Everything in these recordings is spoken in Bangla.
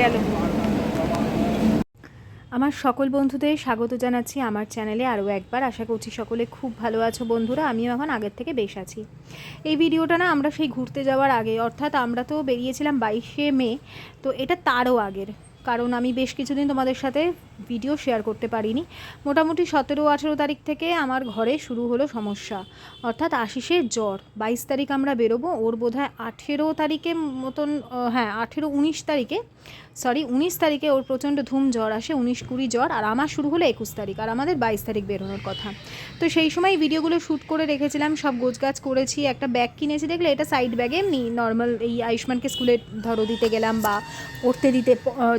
গেল। আমার সকল বন্ধুদের স্বাগত জানাচ্ছি আমার চ্যানেলে আরও একবার। আশা করছি সকলে খুব ভালো আছো বন্ধুরা। আমিও এখন আগের থেকে বেশ আছি। এই ভিডিওটা না আমরা সেই ঘুরতে যাওয়ার আগে, অর্থাৎ আমরা তো বেরিয়েছিলাম 22শে মে, তো এটা তারও আগের, কারণ আমি বেশ কিছুদিন তোমাদের সাথে ভিডিও শেয়ার করতে পারিনি। মোটামুটি 17-18 তারিখ থেকে আমার ঘরে শুরু হলো সমস্যা, অর্থাৎ আশিসের জ্বর। 22 তারিখ আমরা বেরোবো, ওর বোধহয় 18 তারিখে মতন, হ্যাঁ 19 তারিখে ওর প্রচণ্ড ধুম জ্বর আসে, 19-20 জ্বর, আর আমার শুরু হলো 21 তারিখ, আর আমাদের 22 তারিখ বেরোনোর কথা। তো সেই সময় ভিডিওগুলো শ্যুট করে রেখেছিলাম, সব গোছগাছ করেছি। একটা ব্যাগ কিনেছি, দেখলে এটা সাইড ব্যাগে এমনি নর্মাল, এই আয়ুষ্মানকে স্কুলে ধরো দিতে গেলাম বা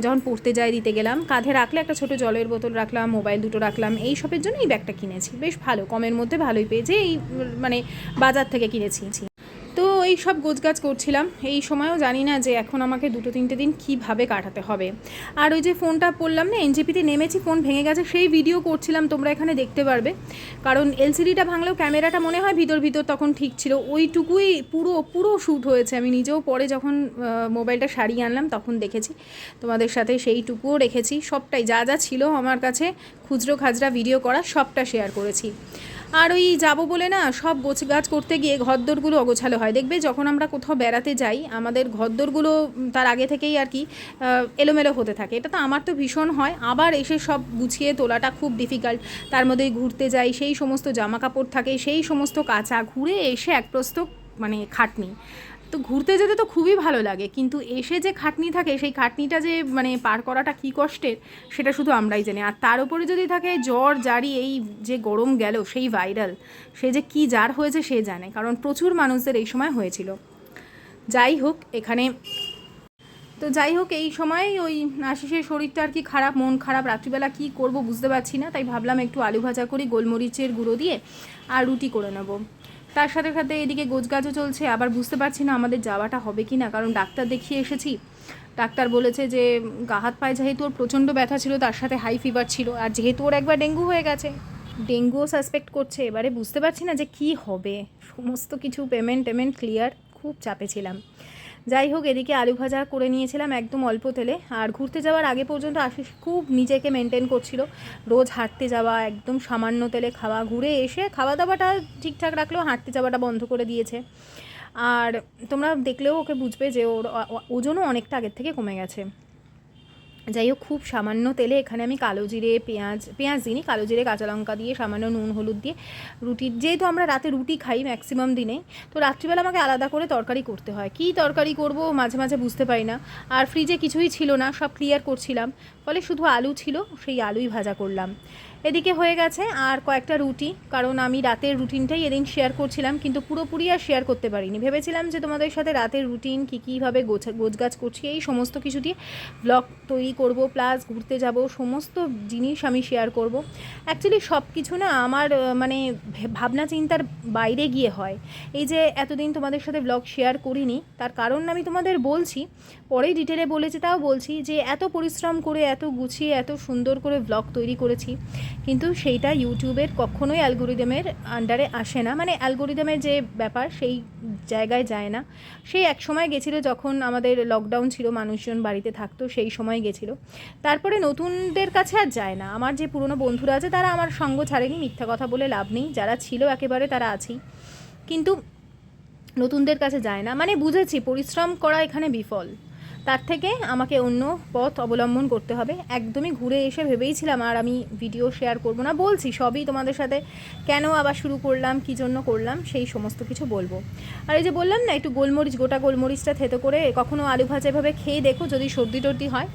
যখন পড়তে যাই দিতে গেলাম, কাঁধে রাখলে একটা ছোটো জলের বোতল রাখলাম, মোবাইল দুটো রাখলাম, এই সবের জন্য এই ব্যাগটা কিনেছি। বেশ ভালো, কমের মধ্যে ভালোই পেয়েছি, এই মানে বাজার থেকে কিনেছি। তো এই সব গোছগাছ করছিলাম, এই সময়ও জানি না যে এখন আমাকে 2-3 দিন কীভাবে কাটাতে হবে। আর ওই যে ফোনটা পড়লাম না, এনজেপিতে নেমেছি, ফোন ভেঙে গেছে, সেই ভিডিও করছিলাম, তোমরা এখানে দেখতে পারবে। কারণ এলসিডিটা ভাঙলেও ক্যামেরাটা মনে হয় ভিতর তখন ঠিক ছিল, ওইটুকুই পুরো শ্যুট হয়েছে। আমি নিজেও পরে যখন মোবাইলটা সারিয়ে আনলাম তখন দেখেছি, তোমাদের সাথে সেইটুকুও রেখেছি। সবটাই যা ছিল আমার কাছে খুচরো খাজরা ভিডিও করা, সবটা শেয়ার করেছি। আর ওই যাবো বলে না, সব গোছগাছ করতে গিয়ে ঘরদোরগুলো অগোছালো হয়। দেখবে যখন আমরা কোথাও বেড়াতে যাই, আমাদের ঘরদোরগুলো তার আগে থেকেই আর কি এলোমেলো হতে থাকে। এটা তো আমার তো ভীষণ হয়, আবার এসে সব গুছিয়ে তোলাটা খুব ডিফিকাল্ট। তার মধ্যে ঘুরতে যাই, সেই সমস্ত জামা কাপড় থাকে, সেই সমস্ত কাচা, ঘুরে এসে এক প্রস্ত মানে খাটনি। তো ঘুরতে যেতে তো খুবই ভালো লাগে, কিন্তু এসে যে খাটনি থাকে, সেই খাটনিটা যে মানে পার করাটা কী কষ্টের, সেটা শুধু আমরাই জানি। আর তার উপরে যদি থাকে জ্বর জারি, এই যে গরম গেল, সেই ভাইরাল, সে যে কী জার হয়েছে সে জানে, কারণ প্রচুর মানুষদের এই সময় হয়েছিল। যাই হোক এই সময় ওই আশিসের শরীরটা আর কি খারাপ, মন খারাপ, রাত্রিবেলা কী করব বুঝতে পারছি না, তাই ভাবলাম একটু আলু ভাজা করি গোলমরিচের গুঁড়ো দিয়ে, আর রুটি করে নেব। তার সাথে সাথে এদিকে গোছগাছও চলছে। আবার বুঝতে পারছি না আমাদের যাওয়াটা হবে কি না, কারণ ডাক্তার দেখিয়ে এসেছি। ডাক্তার বলেছে যে গা হাত পায়ে যেহেতু ওর প্রচণ্ড ব্যথা ছিল, তার সাথে হাই ফিভার ছিল, আর যেহেতু ওর একবার ডেঙ্গু হয়ে গেছে, ডেঙ্গুও সাসপেক্ট করছে। এবারে বুঝতে পারছি না যে কি হবে, সমস্ত কিছু পেমেন্ট ক্লিয়ার, খুব চাপে ছিলাম। যাই হোক, এদিকে আলু ভাজা করে নিয়েছিলাম একদম অল্প তেলে। আর ঘুরতে যাওয়ার আগে পর্যন্ত আশিস খুব নিজেকে মেনটেন করছিল, রোজ হাঁটতে যাওয়া, একদম সামান্য তেলে খাওয়া, ঘুরে এসে খাওয়া দাওয়াটা ঠিকঠাক রাখলেও হাঁটতে যাওয়াটা বন্ধ করে দিয়েছে। আর তোমরা দেখলেও ওকে বুঝবে যে ওর ওজনও অনেকটা আগের থেকে কমে গেছে। যাই হোক, খুব সামান্য তেলে এখানে আমি কালো জিরে, পেঁয়াজ দিইনি, কালো জিরে কাঁচা লঙ্কা দিয়ে, সামান্য নুন হলুদ দিয়ে রুটি, যেহেতু আমরা রাতে রুটি খাই ম্যাক্সিমাম দিনেই, তো রাত্রিবেলা আমাকে আলাদা করে তরকারি করতে হয়। কী তরকারি করব মাঝে মাঝে বুঝতে পারি না। আর ফ্রিজে কিছুই ছিল না, সব ক্লিয়ার করছিলাম, ফলে শুধু আলু ছিল, সেই আলুই ভাজা করলাম। এদিকে হয়ে গেছে আর কয়েকটা রুটি, কারণ আমি রাতের রুটিনটাই এদিন শেয়ার করছিলাম, কিন্তু পুরোপুরি আর শেয়ার করতে পারিনি। ভেবেছিলাম যে তোমাদের সাথে রাতের রুটিন কীভাবে গোছগাছ করছি, এই সমস্ত কিছু দিয়ে ব্লগ তৈরি করব, প্লাস ঘুরতে যাব, সমস্ত জিনিস আমি শেয়ার করব। অ্যাকচুয়ালি সব কিছু না আমার মানে ভাবনা চিন্তার বাইরে গিয়ে হয়। এই যে এতদিন তোমাদের সাথে ব্লগ শেয়ার করিনি, তার কারণ আমি তোমাদের বলছি, পরেই ডিটেলে বলেছি, তাও বলছি যে এত পরিশ্রম করে, এত গুছিয়ে, এত সুন্দর করে ব্লগ তৈরি করেছি, কিন্তু সেইটা ইউটিউবের কখনোই অ্যালগোরিদমের আন্ডারে আসে না, মানে অ্যালগোরিদমের যে ব্যাপার সেই জায়গায় যায় না। সেই এক সময় গেছিলো যখন আমাদের লকডাউন ছিল, মানুষজন বাড়িতে থাকতো, সেই সময় গেছিলো। তারপরে নতুনদের কাছে আর যায় না। আমার যে পুরনো বন্ধুরা আছে তারা আমার সঙ্গ ছাড়েনি, মিথ্যা কথা বলে লাভ নেই, যারা ছিল একেবারে তারা আছেই, কিন্তু নতুনদের কাছে যায় না। মানে বুঝেছি পরিশ্রম করা এখানে বিফল, তার থেকে আমাকে অন্য পথ অবলম্বন করতে হবে। একদমই ঘুরে এসে ভেবেইছিলাম আর আমি ভিডিও শেয়ার করব না, বলছি সবই তোমাদের সাথে, কেন আবার শুরু করলাম, কী জন্য করলাম, সেই সমস্ত কিছু বলবো। আর এই যে বললাম না, একটু গোলমরিচ, গোটা গোলমরিচটা থেতো করে কখনও আলু ভাজা এভাবে খেয়ে দেখো, যদি সর্দি টর্দি হয়,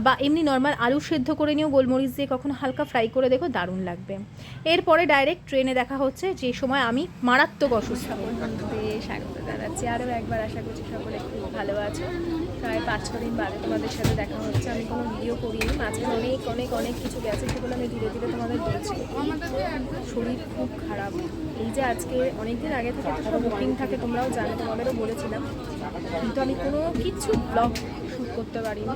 বা এমনি নর্মাল আলু সেদ্ধ করে নিয়েও গোলমরিচ দিয়ে কখনো হালকা ফ্রাই করে দেখো, দারুণ লাগবে। এরপরে ডাইরেক্ট ট্রেনে দেখা হচ্ছে, যে সময় আমি মারাত্মক অসুস্থ। স্বাগত জানাচ্ছি আরও একবার, আশা করছি সকলে খুব ভালো আছো। প্রায় 5-6 দিন বাদে তোমাদের সাথে দেখা হচ্ছে। আমি কোনো ভিডিও করিনি, মাঝে অনেক কিছু গেছে, সেগুলো আমি ধীরে ধীরে তোমাদের বলছি। শরীর খুব খারাপ, এই যে আজকে অনেক দিন আগে থেকে তো বুকিং থাকে, তোমরাও জানো, তোমাদেরও বলেছিলাম, কিন্তু আমি কোনো কিছু ব্লগ শ্যুট করতে পারিনি।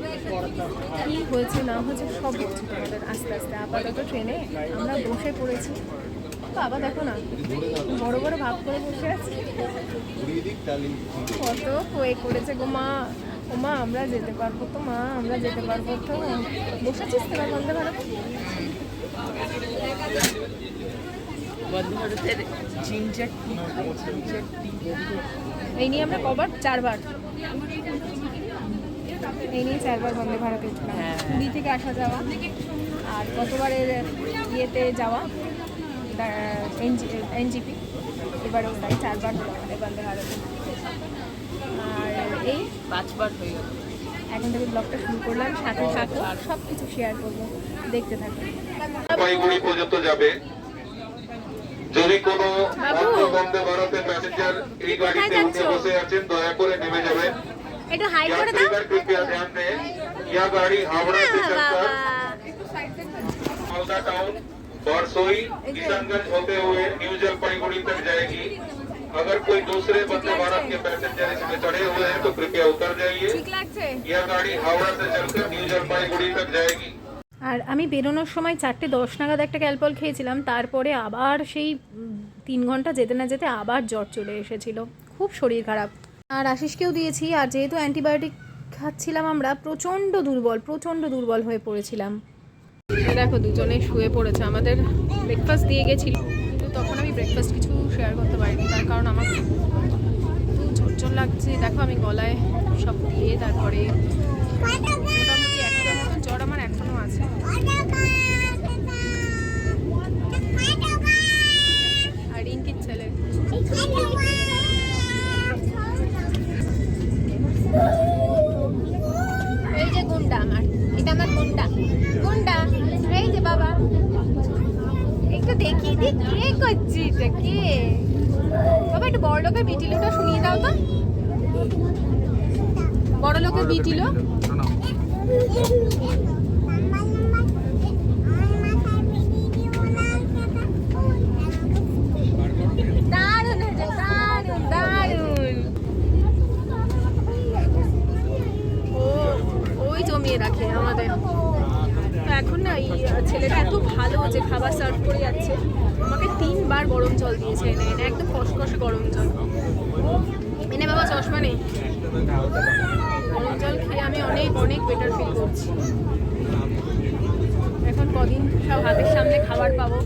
কী হয়েছে না হয়েছে সব বলছি তোমাদের আস্তে আস্তে। আপাতত ট্রেনে আমরা বসে পড়েছি, বাবা দেখো না বড় বড় ভাব করে বসে আছে, কত হয়ে করেছে গো মা। ও মা, আমরা যেতে পারবো তো মা, আমরা যেতে পারবো তো। বসেছিস তো বন্দে ভারতে? বন্দে ভারতের এই নিয়ে আমরা কবার, 4 বার, এই নিয়ে 4 বার বন্দে ভারতে উঠলাম। পুরী থেকে আসা যাওয়া, আর গতবারের ইয়েতে যাওয়া এনজিপি, এবারেও তাই 4 বার হলো আমাদের বন্দে ভারতে। আর এই 5 বার হয়ে গেল। এখন থেকে ব্লগটা শুরু করলাম, সাথে থাকো, সব কিছু শেয়ার করবো, দেখতে থাকো। জলপাইগুড়ি পর্যন্ত যাবে। যদি কোনো বন্দে ভারতের প্যাসেঞ্জার এই গাড়িতে উঠে বসে আছেন, দয়া করে নেমে যাবেন। একটু হাই করে দাও। कृपया ध्यान दें, यह गाड़ी हावड़ा से चलकर मालदा टाउन, बरसोई, किशनगंज होते हुए न्यू जलपाईगुड़ी तक जाएगी। अगर कोई दूसरे वंदे भारत के पैसेंजर इसमें चढ़े हुए हैं तो कृपया उतर जाइए। यह गाड़ी हावड़ा से चलकर न्यू जलपाईगुड़ी तक जाएगी। আর আমি বেরোনোর সময় 4:10 নাগাদ একটা ক্যালপল খেয়েছিলাম, তারপরে আবার সেই 3 ঘন্টা যেতে না যেতে আবার জ্বর চলে এসেছিল, খুব শরীর খারাপ। আর আশিসকেও দিয়েছি, আর যেহেতু অ্যান্টিবায়োটিক খাচ্ছিলাম আমরা, প্রচণ্ড দুর্বল হয়ে পড়েছিলাম। দেখো দুজনে শুয়ে পড়েছে, আমাদের ব্রেকফাস্ট দিয়ে গেছিল, কিন্তু তখন আমি ব্রেকফাস্ট কিছু শেয়ার করতে পারিনি, তার কারণ আমার খুব ঝরঝর লাগছে। দেখো আমি গলায় সব দিয়ে, তারপরে মোটামুটি 100 মতন জ্বর আমার এখনো আছে। আর রিঙ্কির ছেলে এই যে গুন্ডা, আমার এটা আমার গুন্ডা, এই যে বাবা, একটু দেখিয়ে দি কে করছি, এটা কে বাবা? একটু বড় লোকের বিটিলুটা শুনিয়ে দাও তো, বড় লোকের বিটিলো। দারুণ হয়েছে, দারুণ। ওই জমিয়ে রাখে আমাদের। এখন না এই ছেলেটা এত ভালো যে খাবার সার্ভ করে যাচ্ছে, আমাকে 3 বার গরম জল দিয়েছে এনে, একদম কষকষে গরম জল এনে। বাবা চশমা নেই, গরম জল খেয়ে আমি অনেক বেটার ফিল করছি। এখন কদিন সব হাতের সামনে খাবার পাবো,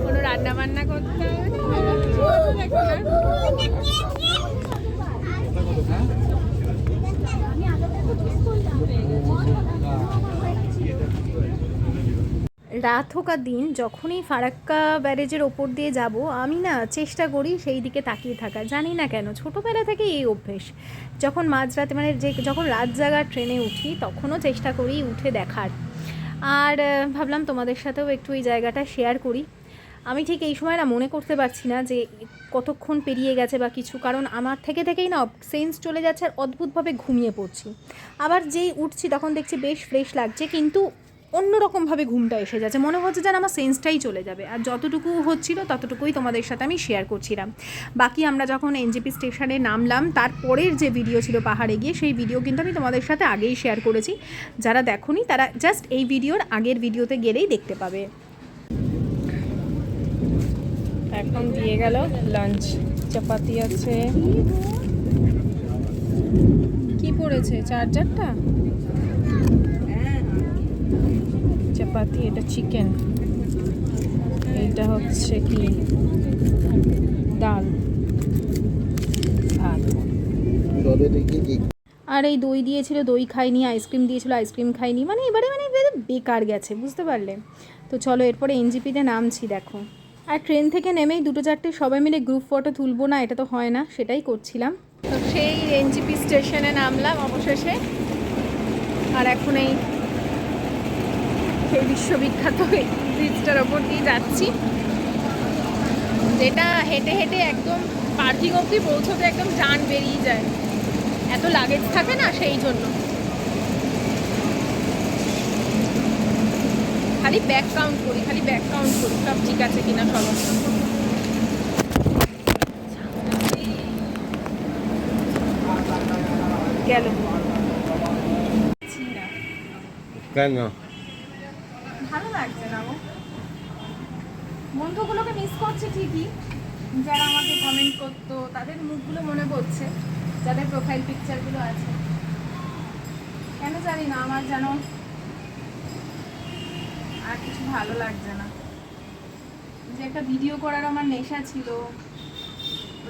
কোনো রান্না বান্না করতে হবে রাত হোক আর দিন, যখনই ফারাক্কা ব্যারেজের ওপর দিয়ে যাব, আমি না চেষ্টা করি সেই দিকে তাকিয়ে থাকা। জানি না কেন, ছোটোবেলা থেকে এই অভ্যেস। যখন মাঝরাতে মানে যখন রাত জাগার ট্রেনে উঠি, তখনও চেষ্টা করি উঠে দেখার। আর ভাবলাম তোমাদের সাথেও একটু এই জায়গাটা শেয়ার করি। আমি ঠিক এই সময় না মনে করতে পারছি না যে কতক্ষণ পেরিয়ে গেছে বা কিছু, কারণ আমার থেকেই না সেন্স চলে যাচ্ছে, আর অদ্ভুতভাবে ঘুমিয়ে পড়ছি। আবার যেই উঠছি তখন দেখছি বেশ ফ্রেশ লাগছে, কিন্তু অন্যরকমভাবে ঘুমটা এসে যাচ্ছে, মনে হচ্ছে যেন আমার সেন্সটাই চলে যাবে। আর যতটুকু হচ্ছিল ততটুকুই তোমাদের সাথে আমি শেয়ার করছিলাম। বাকি আমরা যখন এনজেপি স্টেশনে নামলাম, তারপরের যে ভিডিও ছিল পাহাড়ে গিয়ে, সেই ভিডিও কিন্তু আমি তোমাদের সাথে আগেই শেয়ার করেছি। যারা দেখোনি তারা জাস্ট এই ভিডিওর আগের ভিডিওতে গেলেই দেখতে পাবে। এখন দিয়ে গেল লাঞ্চ, চাপাতি আছে, কি পড়েছে চার্জারটা, চাপাতি, এটা চিকেন, এটা হচ্ছে কি ডাল, ভাত। আর এই দই দিয়েছিল, দই খাইনি, আইসক্রিম দিয়েছিল, আইসক্রিম খাইনি, মানে এবারে বেকার গেছে, বুঝতে পারলে তো। চলো এরপরে এনজিপিতে নামছি, দেখো। আর ট্রেন থেকে নেমেই 2-4টে সবাই মিলে গ্রুপ ফটো তুলবো না, এটা তো হয় না, সেটাই করছিলাম। তো সেই এনজিপি স্টেশনে নামলাম অবশেষে, আর এখন এই বিশ্ববিখ্যাত ব্রিজটার ওপর দিয়ে যাচ্ছি, যেটা হেঁটে হেঁটে একদম পার্কিং অবধি পৌঁছতে একদম জান বেরিয়ে যায়, এত লাগেজ থাকে না, সেই জন্য। খালি ব্যাক কাউন্ট করি, সব ঠিক আছে কিনা সব। গেল কেন ভালো লাগছে না গো, বন্ধুগুলোকে মিস করছি ঠিকই, যারা আমাকে কমেন্ট করতো তাদের মুখগুলো মনে পড়ছে, যাদের প্রোফাইল পিকচারগুলো আছে। কেন জানি না আমার যেন আর কিছু ভালো লাগছে না। যে একটা ভিডিও করার আমার নেশা ছিল,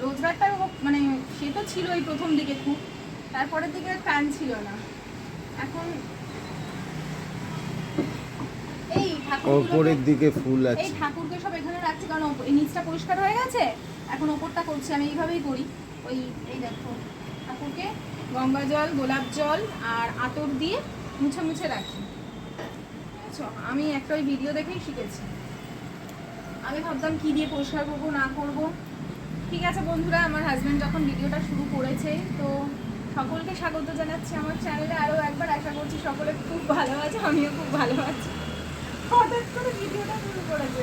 রোজগারটা মানে সে তো ছিল এই প্রথম দিকে খুব, তারপরের দিকে টান ছিল না। এখন এই ওপরের দিকে ফুল এই আছে, ঠাকুরকে সব এখানে রাখছি কারণ এই নিচটা পরিষ্কার হয়ে গেছে, এখন ওপরটা করছি। আমি এইভাবেই করি। ওই এই দেখো ঠাকুরকে গঙ্গা জল, গোলাপ জল আর আতর দিয়ে মুছে মুছে রাখি। বুঝছো, আমি একটা ওই ভিডিও দেখেই শিখেছি। আমি ভাবতাম কি দিয়ে পরিষ্কার করবো না করবো। ঠিক আছে বন্ধুরা, আমার হাজব্যান্ড যখন ভিডিওটা শুরু করেছে, তো সকলকে স্বাগত জানাচ্ছি আমার চ্যানেলে। আরও একবার আশা করছি সকলে খুব ভালো আছে, আমিও খুব ভালো আছি। হঠাৎ করে ভিডিওটা শুরু করেছে,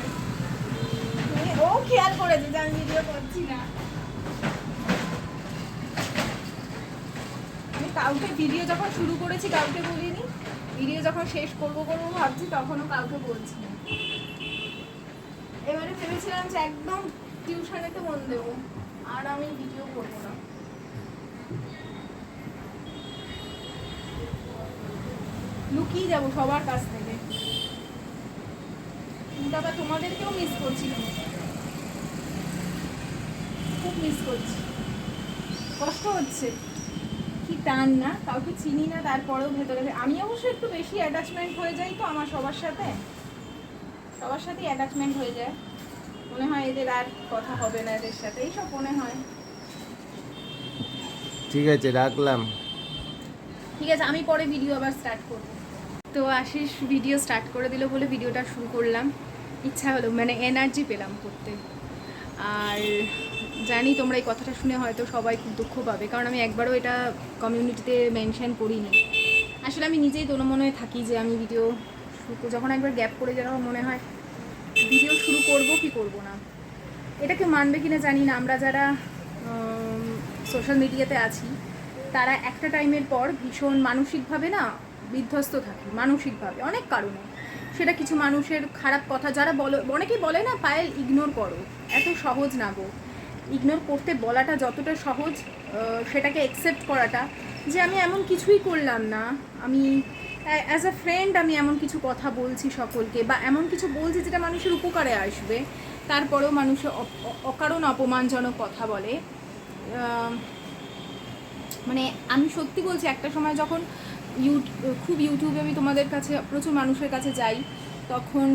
ও খেয়াল করেছে যে আমি ভিডিও করছি না। আমি কাউকে ভিডিও যখন শুরু করেছি কাউকে বলিনি, ভিডিও যখন শেষ করবো ভাবছি তখনও কাউকে বলছি না। এবারে ভেবেছিলাম যে একদম টিউশনেতে মন দেবো, আর আমি ভিডিও করবো না। লুকিয়ে যাবো সবার কাছ থেকে। দাদা তোমাদেরকেও মিস করছি, খুব মিস করছি, কষ্ট হচ্ছে। কি টান না, কাউকে চিনি না তারপরেও ভেতরে আমি অবশ্য একটু বেশি অ্যাটাচমেন্ট হয়ে যাই তো আমার সবার সাথেই অ্যাটাচমেন্ট হয়ে যায়। মনে হয় এদের আর কথা হবে না এদের সাথে, এইসব মনে হয়। ঠিক আছে রাখলাম। ঠিক আছে, আমি পরে ভিডিও আবার স্টার্ট করব। তো আশিস ভিডিও স্টার্ট করে দিল বলে ভিডিওটা শুরু করলাম। ইচ্ছা হলো, মানে এনার্জি পেলাম করতে। আর জানি তোমরা এই কথাটা শুনে হয়তো সবাই খুব দুঃখ পাবে, কারণ আমি একবারও এটা কমিউনিটিতে মেনশন করিনি। আসলে আমি নিজেই মনে থাকি যে আমি ভিডিও যখন একবার গ্যাপ করে যাওয়া মনে হয় ভিডিও শুরু করব কি করব না। এটাকে মানবে কিনা জানি না, আমরা যারা সোশ্যাল মিডিয়াতে আছি তারা একটা টাইমের পর ভীষণ মানসিকভাবে না বিধ্বস্ত থাকি, মানসিকভাবে অনেক কারণে। সেটা কিছু মানুষের খারাপ কথা যারা অনেকেই বলে না পায়েল ইগনোর করো, এত সহজ না গো। ইগনোর করতে বলাটা যতটা সহজ, সেটাকে অ্যাকসেপ্ট করাটা যে আমি এমন কিছুই করলাম না, আমি অ্যাজ আ ফ্রেন্ড আমি এমন কিছু কথা বলছি সকলকে, বা এমন কিছু বলছি যেটা মানুষের উপকারে আসবে, তারপরেও মানুষে অকারণ অপমানজনক কথা বলে। মানে আমি সত্যি বলছি, একটা সময় যখন খুব ইউটিউবে আমি তোমাদের কাছে প্রচুর মানুষের কাছে যাই, তখন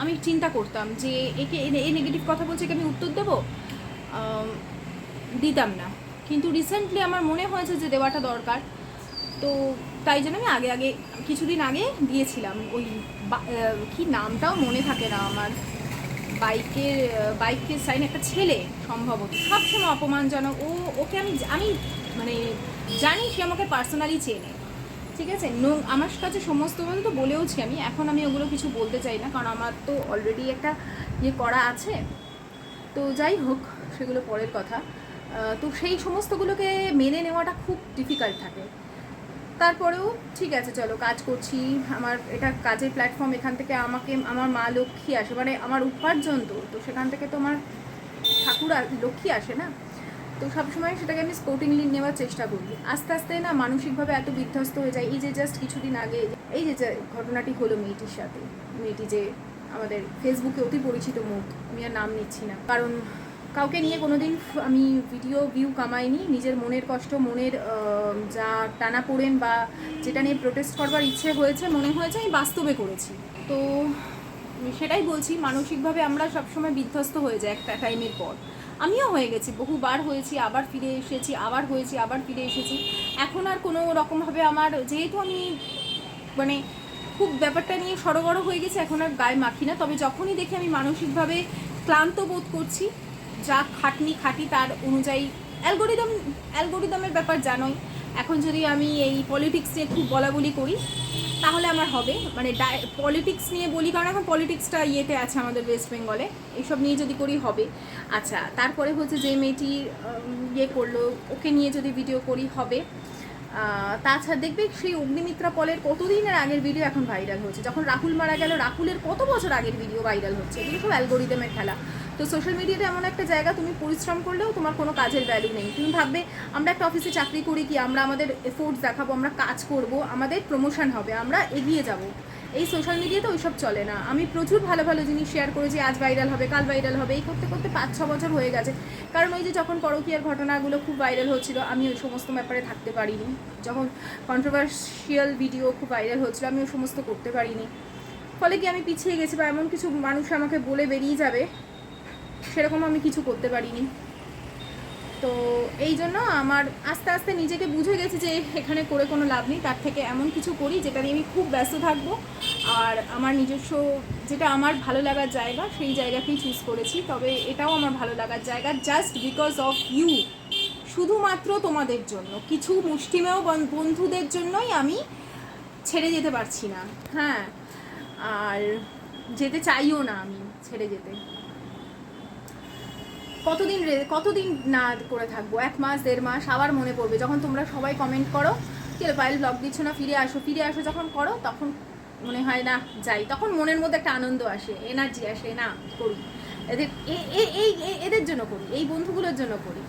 আমি চিন্তা করতাম যে একে এই নেগেটিভ কথা বলছে, একে আমি উত্তর দেবো, দিতাম না। কিন্তু রিসেন্টলি আমার মনে হয়েছে যে দেওয়াটা দরকার, তো তাই জন্য আমি আগে কিছুদিন আগে দিয়েছিলাম। ওই কি নামটাও মনে থাকে না আমার, বাইকের সাইন একটা ছেলে সম্ভবত, সবসময় অপমানজনক। ওকে আমি মানে জানি সে আমাকে পার্সোনালি চেনে, ঠিক আছে। আমার কাছে সমস্ত কথা তো বলেওছি আমি, এখন আমি ওগুলো কিছু বলতে চাই না, কারণ আমার তো অলরেডি একটা করা আছে। তো যাই হোক, সেগুলো পরের কথা। তো সেই সমস্তগুলোকে মেনে নেওয়াটা খুব ডিফিকাল্ট থাকে। তারপরেও ঠিক আছে, চলো কাজ করছি, আমার এটা কাজের প্ল্যাটফর্ম, এখান থেকে আমার মা লক্ষ্মী আসে, মানে আমার উপার্জন। তো সেখান থেকে তো আমার ঠাকুর লক্ষ্মী আসে না, তো সবসময় সেটাকে আমি স্পোর্টিংলি নেওয়ার চেষ্টা করি। আস্তে আস্তে না মানসিকভাবে এত বিধ্বস্ত হয়ে যায়। এই যে জাস্ট কিছুদিন আগে এই যে ঘটনাটি হলো মেয়েটির সাথে, মেয়েটি যে আমাদের ফেসবুকে অতি পরিচিত মুখ, আমি আর নাম নিচ্ছি না, কারণ কাউকে নিয়ে কোনোদিন আমি ভিউ কামাইনি। নিজের মনের কষ্ট, মনের যা টানাপোড়েন বা যেটা নিয়ে প্রোটেস্ট করবার ইচ্ছে হয়েছে, মনে হয়েছে আমি বাস্তবে করেছি। তো সেটাই বলছি, মানসিকভাবে আমরা সবসময় বিধ্বস্ত হয়ে যাই একটা টাইমের পর। আমিও হয়ে গেছি, বহুবার হয়েছি, আবার ফিরে এসেছি, আবার হয়েছি, আবার ফিরে এসেছি। এখন আর কোনো রকমভাবে আমার, যেহেতু আমি মানে খুব ব্যাপারটা নিয়ে সড়গড় হয়ে গেছে, এখন আর গায়ে মাখি না। তবে যখনই দেখি আমি মানসিকভাবে ক্লান্ত বোধ করছি, যা খাটি তার অনুযায়ী অ্যালগোরিদমের ব্যাপার জানোই। এখন যদি আমি এই পলিটিক্স নিয়ে খুব বলাবলি করি তাহলে আমার হবে, মানে পলিটিক্স নিয়ে বলি, কারণ এখন পলিটিক্সটা আছে আমাদের ওয়েস্ট বেঙ্গলে, এইসব নিয়ে যদি করি হবে। আচ্ছা, তারপরে হচ্ছে যে মেয়েটি করলো, ওকে নিয়ে যদি ভিডিও করি হবে। তাছাড়া দেখবে সেই অগ্নিমিত্রা পলের কতদিনের আগের ভিডিও এখন ভাইরাল হচ্ছে। যখন রাহুল মারা গেল, রাহুলের কত বছর আগের ভিডিও ভাইরাল হচ্ছে। এগুলো সব অ্যালগোরিদমের খেলা। তো সোশ্যাল মিডিয়াতে এমন একটা জায়গা, তুমি পরিশ্রম করলেও তোমার কোনো কাজের ভ্যালু নেই। তুমি ভাববে আমরা একটা অফিসে চাকরি করি কি, আমরা আমাদের এফোর্টস দেখাবো, আমরা কাজ করব, আমাদের প্রমোশন হবে, আমরা এগিয়ে যাব। এই সোশ্যাল মিডিয়াতে ওইসব চলে না। আমি প্রচুর ভালো ভালো জিনিস শেয়ার করেছি, আজ ভাইরাল হবে, কাল ভাইরাল হবে, এই করতে করতে 5-6 বছর হয়ে গেছে। কারণ ওই যে যখন পরকীয়ার ঘটনাগুলো খুব ভাইরাল হচ্ছিল, আমি ওই সমস্ত ব্যাপারে থাকতে পারিনি। যখন কন্ট্রোভার্সিয়াল ভিডিও খুব ভাইরাল হচ্ছিল, আমি ওই সমস্ত করতে পারিনি। ফলে কি আমি পিছিয়ে গেছি, বা এমন কিছু মানুষ আমাকে বলে বেরিয়ে যাবে, সেরকম আমি কিছু করতে পারিনি। তো এই জন্য আমার আস্তে আস্তে নিজেকে বুঝে গেছি যে এখানে করে কোনো লাভ নেই, তার থেকে এমন কিছু করি যেটা নিয়ে আমি খুব ব্যস্ত থাকবো, আর আমার নিজস্ব যেটা আমার ভালো লাগার জায়গা, সেই জায়গাকেই চুজ করেছি। তবে এটাও আমার ভালো লাগার জায়গা, জাস্ট বিকজ অফ ইউ, শুধুমাত্র তোমাদের জন্য, কিছু মুষ্টিমেয় বন্ধুদের জন্যই আমি ছেড়ে যেতে পারছি না। হ্যাঁ, আর যেতে চাইও না আমি ছেড়ে যেতে। কতদিন না করে থাকবো, 1 মাস 1.5 মাস, আবার মনে পড়বে যখন তোমরা সবাই কমেন্ট করো কি পায়েল ব্লগ দিচ্ছ না, ফিরে আসো, যখন করো তখন মনে হয় না যাই, তখন মনের মধ্যে একটা আনন্দ আসে, এনার্জি আসে, না করি। এদের জন্য করি, এই বন্ধুগুলোর জন্য করি,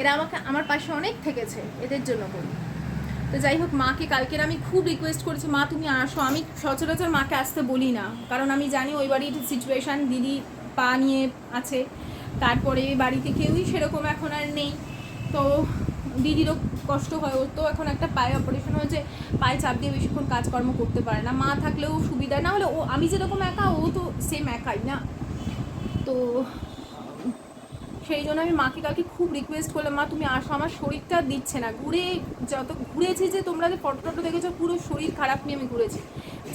এরা আমার পাশে অনেক থেকেছে, এদের জন্য করি। তো যাই হোক, মাকে কালকের আমি খুব রিকোয়েস্ট করেছি, মা তুমি আসো। আমি সচরাচর মাকে আসতে বলি না, কারণ আমি জানি ওই বাড়ির সিচুয়েশান, দিদি পা নিয়ে আছে, তারপরে বাড়িতে কেউই সেরকম এখন আর নেই। তো দিদিরও কষ্ট হয়, ওর তো এখন একটা পায়ে অপারেশন হয়েছে, পায়ে চাপ দিয়ে বেশিক্ষণ কাজকর্ম করতে পারে না। মা থাকলেও সুবিধা, না হলে ও, আমি যেরকম একা, ও তো সেম একাই না। তো সেই জন্য আমি মাকে কালকে খুব রিকোয়েস্ট করলাম, মা তুমি আসো, আমার শরীরটা দিচ্ছে না। যত ঘুরেছি, যে তোমরা যে ফটো দেখেছো, পুরো শরীর খারাপ নিয়ে আমি ঘুরেছি।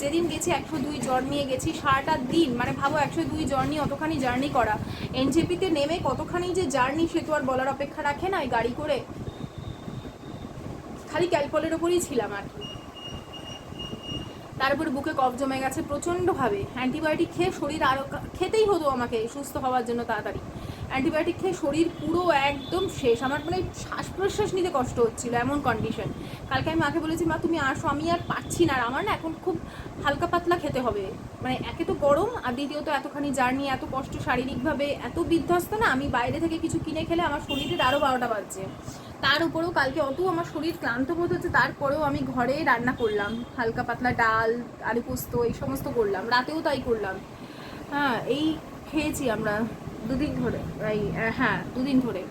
যেদিন গেছি 102 জ্বর নিয়ে গেছি, সারাটা দিন, মানে ভাবো 102 জ্বর নিয়ে অতখানি জার্নি করা, এনজেপিতে নেমে কতখানি যে জার্নি, সে তো আর বলার অপেক্ষা রাখে না। গাড়ি করে খালি ক্যালকলের ওপরই ছিলাম আর কি। তারপরে বুকে কফ জমে গেছে প্রচণ্ডভাবে, অ্যান্টিবায়োটিক খেয়ে শরীর আরও, খেতেই হতো আমাকে সুস্থ হওয়ার জন্য তাড়াতাড়ি। অ্যান্টিবায়োটিক খেয়ে শরীর পুরো একদম শেষ, আমার মানে শ্বাস প্রশ্বাস নিতে কষ্ট হচ্ছিলো, এমন কন্ডিশন। কালকে আমি মাকে বলেছি, মা তুমি আসো, আমি আর পারছি না, আর আমার না এখন খুব হালকা পাতলা খেতে হবে। মানে একে তো গরম, আর দ্বিতীয়ত এতখানি জার্নি, এত কষ্ট শারীরিকভাবে, এত বিধ্বস্ত না, আমি বাইরে থেকে কিছু কিনে খেলে আমার শরীরের আরও 12টা বাজছে। তার উপরেও কালকে অত আমার শরীর ক্লান্ত বোধ হচ্ছে, তারপরেও আমি ঘরে রান্না করলাম, হালকা পাতলা ডাল, আলু পোস্ত, এই সমস্ত করলাম, রাতেও তাই করলাম। হ্যাঁ, এই খেয়েছি আমরা 2 দিন ধরে, হ্যাঁ 2 দিন ধরে।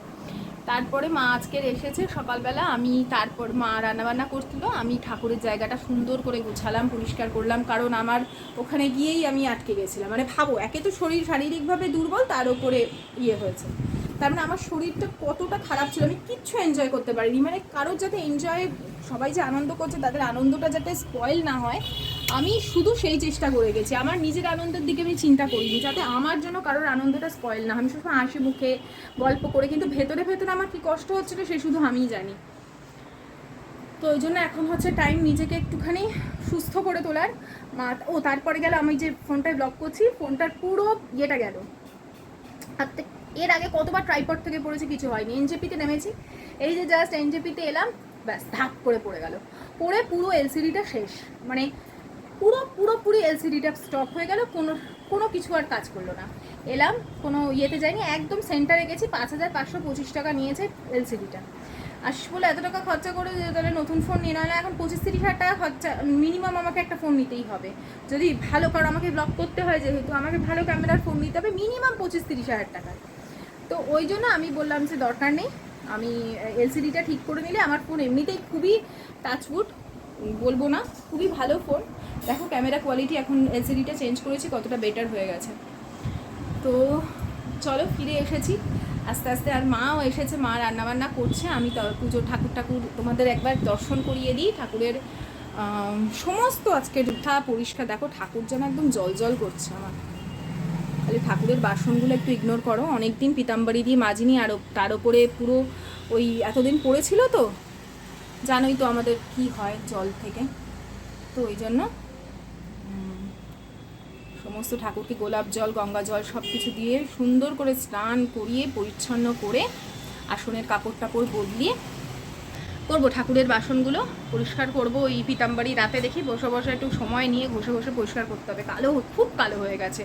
তারপরে মা আজকের এসেছে সকালবেলা, আমি তারপর মা রান্নাবান্না করছিল, আমি ঠাকুরের জায়গাটা সুন্দর করে গুছালাম, পরিষ্কার করলাম, কারণ আমার ওখানে গিয়েই আমি আটকে গেছিলাম। মানে ভাবো, একে তো শরীর শারীরিকভাবে দুর্বল, তার উপরে হয়েছে, তার মানে আমার শরীরটা কতটা খারাপ ছিল, আমি কিচ্ছু এনজয় করতে পারিনি। মানে কারোর যাতে এনজয়, সবাই যে আনন্দ করছে তাদের আনন্দটা যাতে স্পয়েল না হয়, আমি শুধু সেই চেষ্টা করে গেছি। আমার নিজের আনন্দের দিকে আমি চিন্তা করিনি, যাতে আমার জন্য কারোর আনন্দটা স্পয়েল না। আমি শুধু হাসি মুখে গল্প করে, কিন্তু ভেতরে ভেতরে আমার কী কষ্ট হচ্ছিলো সে শুধু আমিই জানি। তো ওই জন্য এখন হচ্ছে টাইম নিজেকে একটুখানি সুস্থ করে তোলার। তারপরে গেল, আমি যে ফোনটায় ব্লক করছি, ফোনটার পুরো ইয়েটা গেল হাত থেকে। এর আগে কতবার ট্রাইপড থেকে পড়েছি, কিছু হয়নি। এনজেপিতে নেমেছি, এই যে জাস্ট এনজেপিতে এলাম, ব্যাস ধাপ করে পড়ে গেল, পড়ে পুরো এলসিডিটা শেষ, মানে পুরোপুরি এলসিডিটা স্টপ হয়ে গেল, কোনো কিছু আর কাজ করলো না। এলাম, কোনো ইয়েতে যাইনি, একদম সেন্টারে গেছি, 5,525 টাকা নিয়েছে এলসিডিটা। আসি বলে এত টাকা খরচা করে যে তাহলে নতুন ফোন নিয়ে, নাহলে এখন 25-30 হাজার টাকা খরচা মিনিমাম আমাকে একটা ফোন নিতেই হবে, যদি ভালো, কারণ আমাকে ব্লগ করতে হয় যেহেতু, আমাকে ভালো ক্যামেরার ফোন নিতে হবে মিনিমাম 25-30 হাজার টাকা। তো ওই জন্য আমি বললাম যে দরকার নেই, আমি এলসিডিটা ঠিক করে নিলে আমার ফোন এমনিতেই খুবই টাচউড, বলবো না, খুবই ভালো ফোন। দেখো ক্যামেরা কোয়ালিটি এখন এলসিডিটা চেঞ্জ করেছি, কতটা বেটার হয়ে গেছে। তো চলো, ফিরে এসেছি আস্তে আস্তে, আর মাও এসেছে, মা রান্নাবান্না করছে। আমি পুজোর ঠাকুর তোমাদের একবার দর্শন করিয়ে দিই। ঠাকুরের সমস্ত আজকে উঠা পরিষ্কার, দেখো ঠাকুর যেন একদম জল করছে আমার। তাহলে ঠাকুরের বাসনগুলো একটু ইগনোর করো, অনেক দিন পিতাম্বরী দিয়ে মাজিনি, আর তার ওপরে পুরো ওই এতদিন পড়েছিল, তো জানোই তো আমাদের কি হয় জল থেকে। তো ওই জন্য সমস্ত ঠাকুরকে গোলাপ জল, গঙ্গা জল সব কিছু দিয়ে সুন্দর করে স্নান করিয়ে পরিচ্ছন্ন করে আসনের কাপড় টাপড় বদলিয়ে করবো ঠাকুরের বাসনগুলো পরিষ্কার করব। ওই পিতাম্বরী রাতে দেখি বসে বসে একটু সময় নিয়ে ঘষে ঘষে পরিষ্কার করতে হবে। কালো, খুব কালো হয়ে গেছে।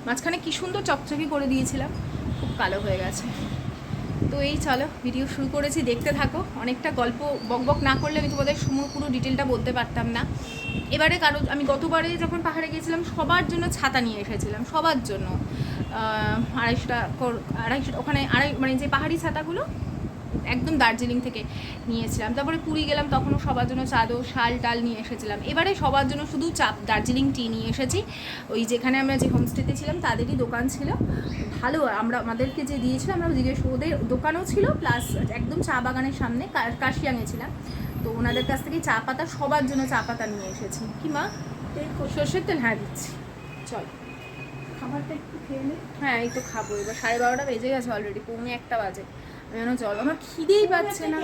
মাঝখানে কি সুন্দর চকচকি করে দিয়েছিলাম, খুব কালো হয়ে গেছে। তো এই চলো ভিডিও শুরু করেছি, দেখতে থাকো। অনেকটা গল্প বকবক না করলে আমি তোমাদের পুরো ডিটেলটা বলতে পারতাম না। এবারে কারণ আমি গতবারে যখন পাহাড়ে গিয়েছিলাম সবার জন্য ছাতা নিয়ে এসেছিলাম, সবার জন্য 250 ওখানে মানে যে পাহাড়ি ছাতাগুলো একদম দার্জিলিং থেকে নিয়েছিলাম। তারপরে পুরী গেলাম, তখনও সবার জন্য চাদর শাল টাল নিয়ে এসেছিলাম। এবারে সবার জন্য শুধু দার্জিলিং টি নিয়ে এসেছি। ওই যেখানে আমরা যে হোমস্টেতে ছিলাম তাদেরই দোকান ছিল, ভালো আমাদেরকে যে দিয়েছিল আমরা জিজ্ঞেস, ওদের দোকানও ছিল প্লাস একদম চা বাগানের সামনে কাশিয়াঙে ছিলাম। তো ওনাদের কাছ থেকে চা পাতা, সবার জন্য চা পাতা নিয়ে এসেছি। কি মা, সর্ষের তেল? হ্যাঁ দিচ্ছি, চল খাবারটা একটু খেয়ে নে। হ্যাঁ এই তো খাবো, এবার 12:30 বেজে গেছে অলরেডি, 1:45 বাজে। আমি যেন জল, আমার খিদেই পাচ্ছে না।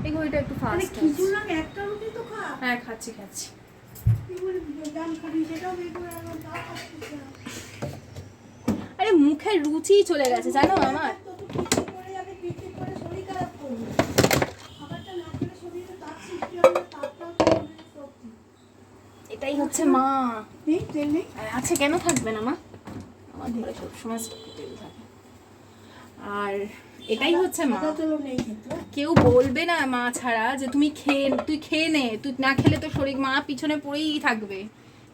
এই ঘড়িটা একটু ফাস্ট। হ্যাঁ খাচ্ছি। আরে মুখের রুচি চলে গেছে জানো আমার। এটাই হচ্ছে মা। আচ্ছা কেন থাকবে না মা, আমার ঘরে সবসময় তেল থাকে। আর এটাই হচ্ছে মা, কেউ বলবে না মা ছাড়া যে তুই খেয়ে নে, তুই না খেলে তো শরীর, মা পিছনে পড়েই থাকবে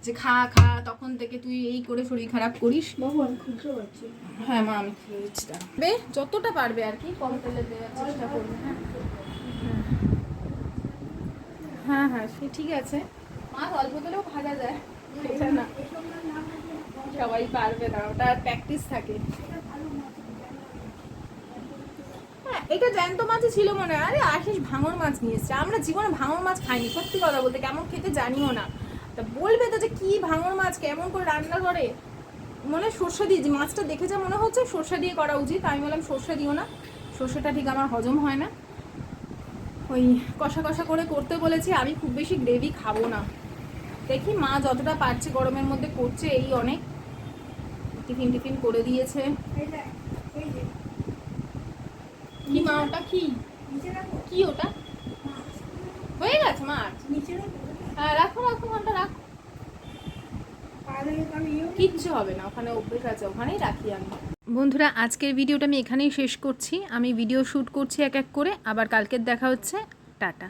যে খা খা, তখন থেকে তুই এই করে শরীর খারাপ করিস। হ্যাঁ মা আমি খেয়েছি, যতটা পারবে আর কি কম তেলে দেওয়ার চেষ্টা করবে। হ্যাঁ সে ঠিক আছে মা, অল্প তেলেও ভাজা যায়, এটা না সবাই পারবে না, ওটা প্র্যাকটিস থাকে। এটা জ্যান্ত মাছই ছিল মনে হয়। আরে আশিস ভাঙর মাছ নিয়ে এসছে, আমরা জীবনে ভাঙর মাছ খাইনি, সত্যি কথা বলতে কেমন খেতে জানিও না। তা বলবে তো যে কি ভাঙর মাছ কেমন করে রান্না করে, মনে সর্ষে দিয়ে, যে মাছটা দেখে যা মনে হচ্ছে সর্ষে দিয়ে করা উচিত। আমি বললাম সর্ষে দিও না, সর্ষেটা ঠিক আমার হজম হয় না। ওই কষা কষা করে করতে বলেছি, আমি খুব বেশি গ্রেভি খাবো না। দেখি মা যতটা পারছে গরমের মধ্যে করছে, এই অনেক। টিফিন করে দিয়েছে। কি মা ওটা কি ওটা হয়ে গেছে মাছ? হ্যাঁ রাখো ঘন্টা রাখো, কিচ্ছু হবে না, ওখানে অভ্যেস আছে, ওখানেই রাখি আমি। বন্ধুরা আজকের ভিডিওটা আমি এখানেই শেষ করছি। আমি ভিডিও শ্যুট করছি এক এক করে, আবার কালকের দেখা হচ্ছে। টাটা।